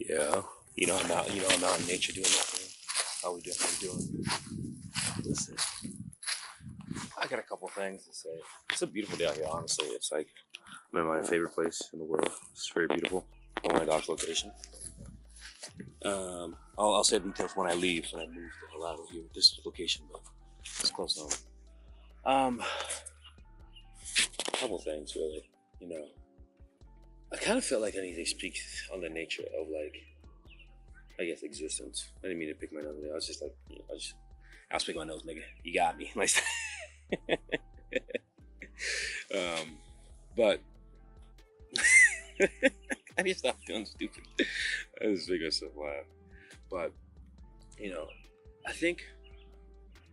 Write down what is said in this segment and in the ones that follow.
Yeah. I'm out in nature doing nothing. How we doing? How we doing? Listen, I got a couple things to say. It's a beautiful day out here, honestly. It's like I'm in my favorite place in the world. It's very beautiful. On my dog's location. I'll say details when I leave, when I move the hell out of here with this location, but it's close home. A couple things really. You know, I kind of felt like I need to speak on the nature of like, I guess, existence. I didn't mean to pick my nose. I was just like, I was picking my nose, nigga. You got me. Like, but I need to stop feeling stupid. I just make myself laugh. But I think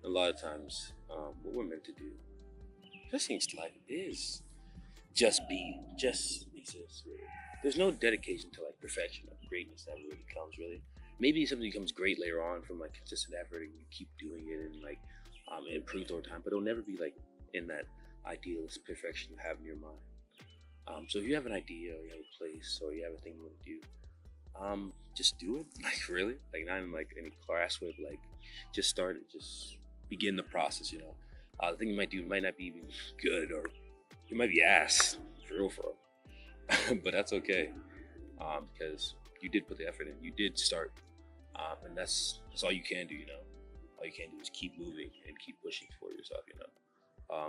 a lot of times what we're meant to do, especially in life, is just be, just exist. Really. There's no dedication to like perfection or greatness that really comes. Really, maybe something becomes great later on from like consistent effort and you keep doing it and like it improves over time. But it'll never be like in that idealist perfection you have in your mind. So if you have an idea or you have a place or you have a thing you want to do, just do it. Like really, like not in like any class way, but like just start it. Just begin the process. The thing you might do might not be even good or it might be ass for real, but that's okay because you did put the effort in. You did start, and that's all you can do. All you can do is keep moving and keep pushing for yourself.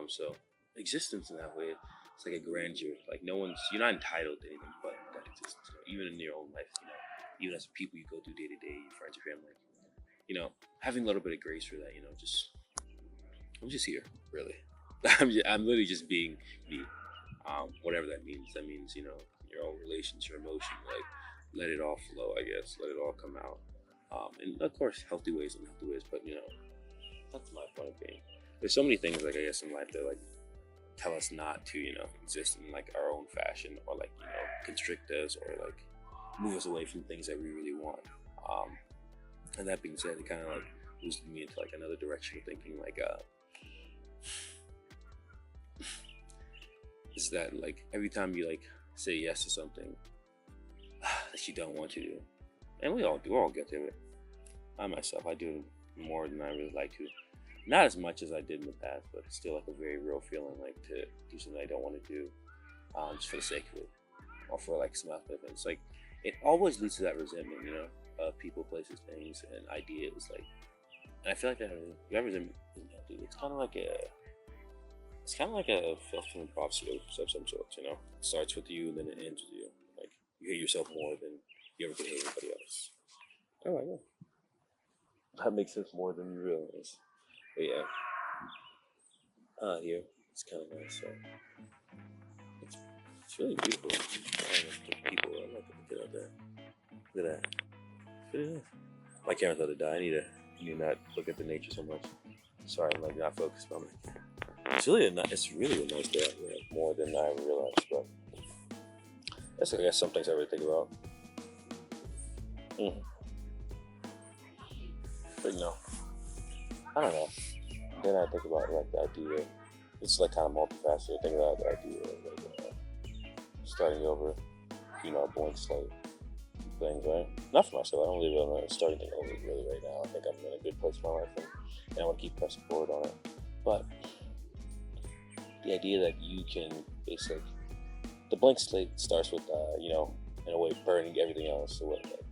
So existence in that way, it's like a grandeur. Like you're not entitled to anything but that existence. Even in your own life, even as people you go through day to day, your friends, your family. Having a little bit of grace for that. I'm just here, really. I'm literally just being me. Whatever that means. That means your own relations, your emotion. Like let it all flow. I guess let it all come out. And of course, healthy ways, unhealthy ways. But that's my point of being. There's so many things like I guess in life that like tell us not to exist in like our own fashion or like constrict us or like move us away from things that we really want. And that being said, it kind of like boosted me into like another direction of thinking. Like is that like every time you like say yes to something that you don't want to do, and we all get to it. I myself, I do more than I really like to. Not as much as I did in the past, but it's still like a very real feeling like to do something I don't want to do just for the sake of it or for like some aspect of it. It's like it always leads to that resentment, of people, places, things, and ideas. Like, and I feel like that resentment isn't healthy. It's kind of like a self-fulfilling prophecy of some sort. It starts with you and then it ends with you. Like you hate yourself more than you ever could hate anybody else. Oh, I know. That makes sense more than you realize. But yeah, here it's kind of nice. So it's really beautiful. People, I like to look out there. Look at that. It's really nice. My camera's about to die. I need to not look at the nature so much. Sorry, I'm like not focused on it. It's really a nice day out here, like, more than I realized. But that's I guess some things I really think about. But I don't know. Then I think about like the idea. It's like kind of multifaceted. I think about the idea of like starting over, a blank slate. Things, right? Not for myself. I don't really want to start anything over really right now. I think I'm in a good place in my life, and I want to keep pressing forward on it. But the idea that you can basically, the blank slate starts with, in a way, burning everything else away. Like,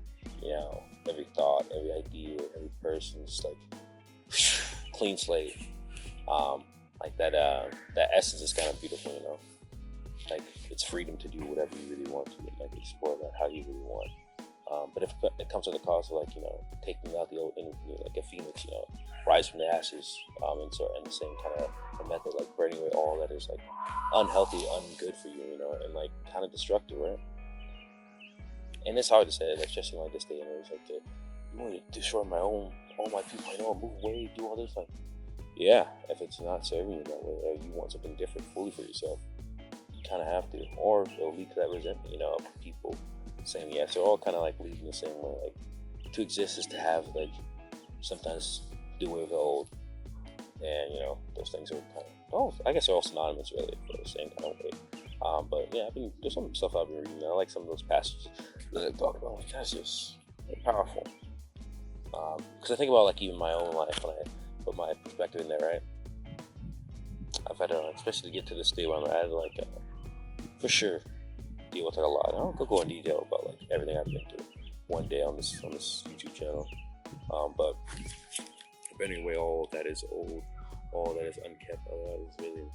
every thought, every idea, every person, just like clean slate. Like that essence is kind of beautiful, Like it's freedom to do whatever you really want to, and like explore that how you really want. But if it comes at the cost of like taking out the old energy, like a phoenix, rise from the ashes, and the same kind of a method, like burning away all that is like unhealthy, ungood for you, and like kind of destructive, right? And it's hard to say, especially like this day and age, like you want to destroy all my people I know, move away, do all this, like yeah, if it's not serving you that way, or you want something different fully for yourself, you kind of have to, or it'll lead to that resentment, of people saying yes. They're all kind of like leading the same way. Like to exist is to have like sometimes do away with the old, and those things are kind of I guess they're all synonymous really for the same kind of way. But yeah, there's some stuff I've been reading. I like some of those passages that I talk about. Like, that's just powerful. Because I think about like even my own life when I put my perspective in there, right? I've had to, especially to get to this state where I'm at, like for sure deal with it a lot. I don't go in detail about like everything I've been through one day on this YouTube channel. But anyway, all that is old, all that is unkept, all that is really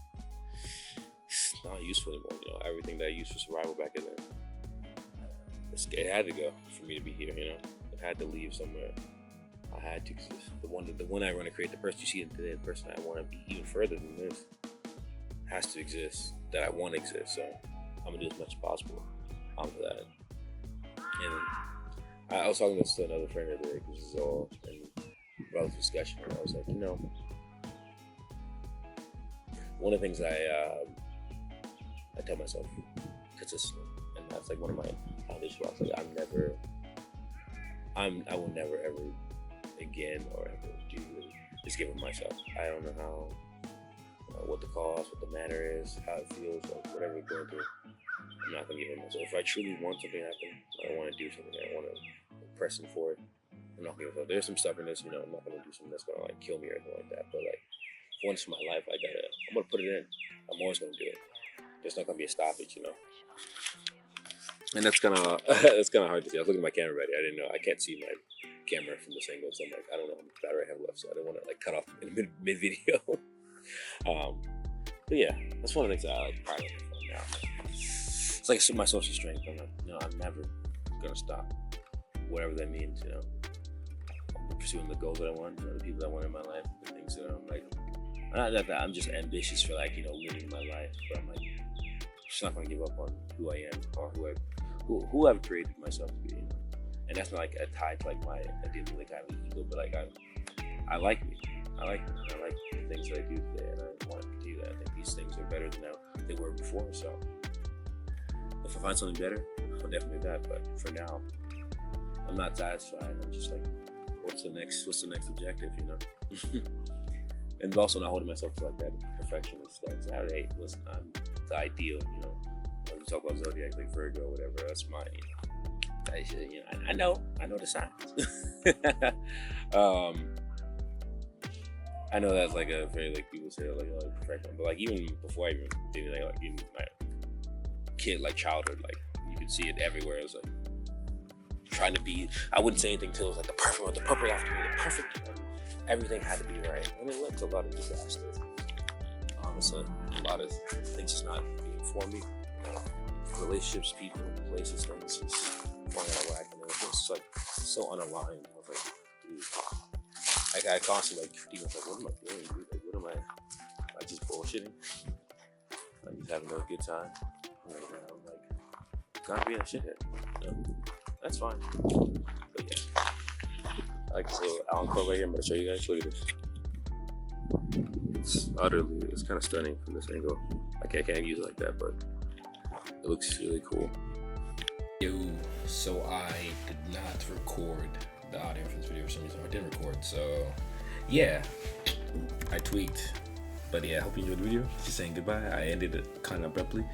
not useful anymore. You know, everything that I used for survival back then, it had to go for me to be here. You know, it had to leave somewhere. I had to, cause the one I want to create, the person you see in today, the person I want to be even further than this, has to exist. That I want to exist. So I'm gonna do as much as possible for that. And I was talking to another friend the other day, because this is all about this discussion. And I was like, you know, one of the things I tell myself consistently, and that's like one of my foundation blocks. Like I will never ever again or ever do just give up myself. I don't know how, what the cause, what the manner is, how it feels, or whatever we're going through. I'm not gonna give up myself. If I truly want something to happen, I want to do something, I want to press for it, I'm not gonna give up. There's some stubbornness, you know, I'm not gonna do something that's gonna like kill me or anything like that. But like once in my life, I'm gonna put it in. I'm always gonna do it. There's not gonna be a stoppage, you know. And that's kind of that's kind of hard to see. I was looking at my camera ready. I didn't know. I can't see my camera from this angle, so I'm like, I don't know how much battery I have left, so I didn't want to like cut off in mid video. But yeah, that's one of the things I like pride of now. It's like my social strength. I'm like, no, I'm never gonna stop, whatever that means. You know, I'm pursuing the goals that I want, you know, the people that I want in my life, the things that I'm like. Not that I'm just ambitious for like, you know, living my life, but I'm like just not gonna give up on who I am or who I've created myself to be, you know? And that's not like a tie to like I didn't really have an ego, but like I like me. I like the things that I do today, and I want to continue that. I think these things are better than they were before. So if I find something better, I'll definitely do that. But for now, I'm not satisfied. I'm just like, what's the next objective, you know? And also not holding myself to like that perfectionist. Like, hey, listen, I'm the ideal, you know. When we talk about zodiac, like Virgo, or whatever, that's mine. You know, that shit, you know, I know the signs. I know that's like a very like people say like perfection, but like even before I even did it, like even my kid like childhood, like you could see it everywhere. It was like trying to be. I wouldn't say anything till it was like the perfect one, the perfect after me, the perfect. Everything had to be right, and it led to a lot of disasters. Honestly, a lot of things just not being for me. Relationships, people, places, things just falling out of whack, and it was just like so unaligned. I was like, dude, I constantly like critiquing, like, what am I doing, dude? Like, what am I just bullshitting? I'm just having a good time. And I'm like, gotta be a shithead. You know? That's fine. But yeah. Like this little Allen curl right here, I'm going to show you guys. Look at this. It's kind of stunning from this angle. I can't use it like that, but it looks really cool. Yo, so I did not record the audio for this video for some reason. I didn't record, so yeah, I tweaked. But yeah, I hope you enjoyed the video. Just saying goodbye. I ended it kind of abruptly.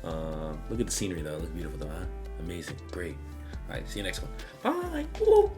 Look at the scenery though. It looks beautiful though, huh? Amazing. Great. Alright, see you next one. Bye. Woo.